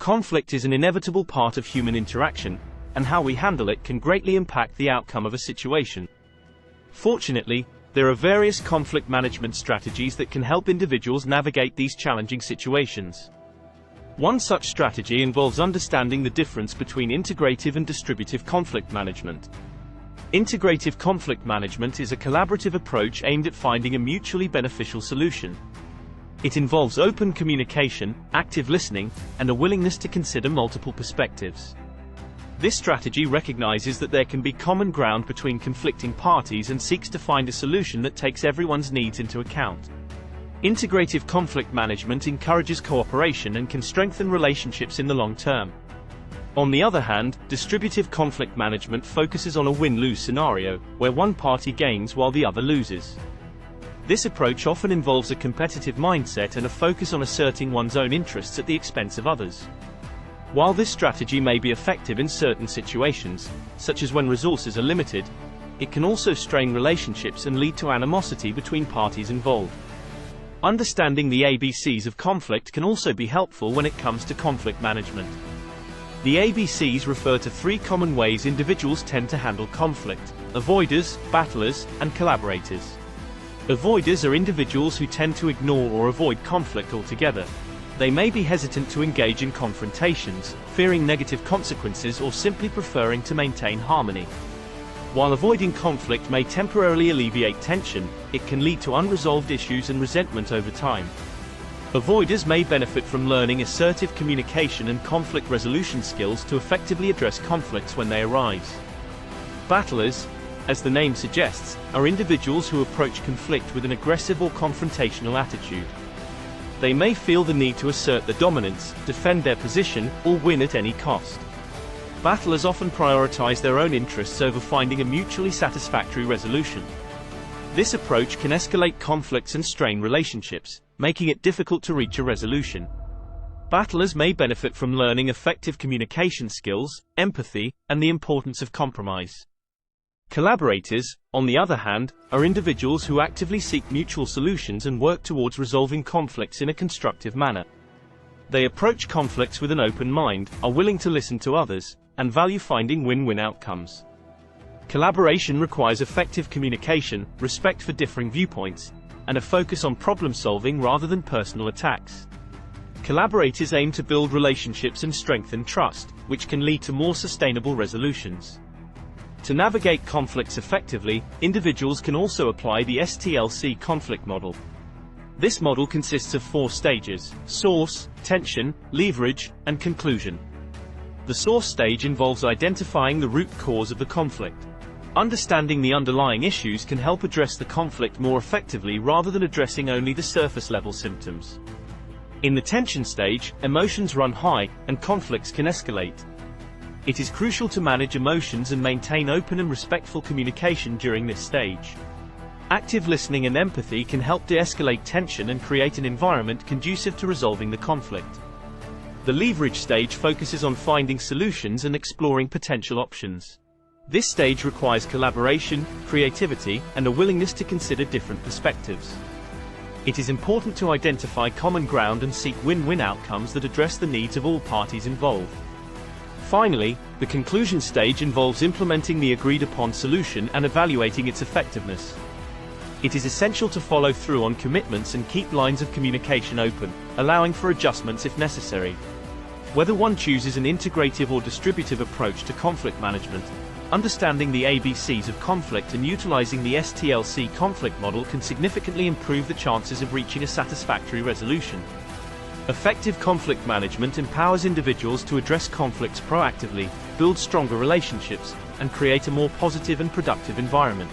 Conflict is an inevitable part of human interaction, and how we handle it can greatly impact the outcome of a situation. Fortunately, there are various conflict management strategies that can help individuals navigate these challenging situations. One such strategy involves understanding the difference between integrative and distributive conflict management. Integrative conflict management is a collaborative approach aimed at finding a mutually beneficial solution. It involves open communication, active listening, and a willingness to consider multiple perspectives. This strategy recognizes that there can be common ground between conflicting parties and seeks to find a solution that takes everyone's needs into account. Integrative conflict management encourages cooperation and can strengthen relationships in the long term. On the other hand, distributive conflict management focuses on a win-lose scenario, where one party gains while the other loses. This approach often involves a competitive mindset and a focus on asserting one's own interests at the expense of others. While this strategy may be effective in certain situations, such as when resources are limited, it can also strain relationships and lead to animosity between parties involved. Understanding the ABCs of conflict can also be helpful when it comes to conflict management. The ABCs refer to three common ways individuals tend to handle conflict: avoiders, battlers, and collaborators. Avoiders are individuals who tend to ignore or avoid conflict altogether. They may be hesitant to engage in confrontations, fearing negative consequences or simply preferring to maintain harmony. While avoiding conflict may temporarily alleviate tension, it can lead to unresolved issues and resentment over time. Avoiders may benefit from learning assertive communication and conflict resolution skills to effectively address conflicts when they arise. Battlers, as the name suggests, are individuals who approach conflict with an aggressive or confrontational attitude. They may feel the need to assert their dominance, defend their position, or win at any cost. Battlers often prioritize their own interests over finding a mutually satisfactory resolution. This approach can escalate conflicts and strain relationships, making it difficult to reach a resolution. Battlers may benefit from learning effective communication skills, empathy, and the importance of compromise. Collaborators, on the other hand, are individuals who actively seek mutual solutions and work towards resolving conflicts in a constructive manner. They approach conflicts with an open mind, are willing to listen to others, and value finding win-win outcomes. Collaboration requires effective communication, respect for differing viewpoints, and a focus on problem-solving rather than personal attacks. Collaborators aim to build relationships and strengthen trust, which can lead to more sustainable resolutions. To navigate conflicts effectively, individuals can also apply the STLC conflict model. This model consists of 4 stages: source, tension, leverage, and conclusion. The source stage involves identifying the root cause of the conflict. Understanding the underlying issues can help address the conflict more effectively rather than addressing only the surface-level symptoms. In the tension stage, emotions run high, and conflicts can escalate. It is crucial to manage emotions and maintain open and respectful communication during this stage. Active listening and empathy can help de-escalate tension and create an environment conducive to resolving the conflict. The leverage stage focuses on finding solutions and exploring potential options. This stage requires collaboration, creativity, and a willingness to consider different perspectives. It is important to identify common ground and seek win-win outcomes that address the needs of all parties involved. Finally, the conclusion stage involves implementing the agreed-upon solution and evaluating its effectiveness. It is essential to follow through on commitments and keep lines of communication open, allowing for adjustments if necessary. Whether one chooses an integrative or distributive approach to conflict management, understanding the ABCs of conflict and utilizing the STLC conflict model can significantly improve the chances of reaching a satisfactory resolution. Effective conflict management empowers individuals to address conflicts proactively, build stronger relationships, and create a more positive and productive environment.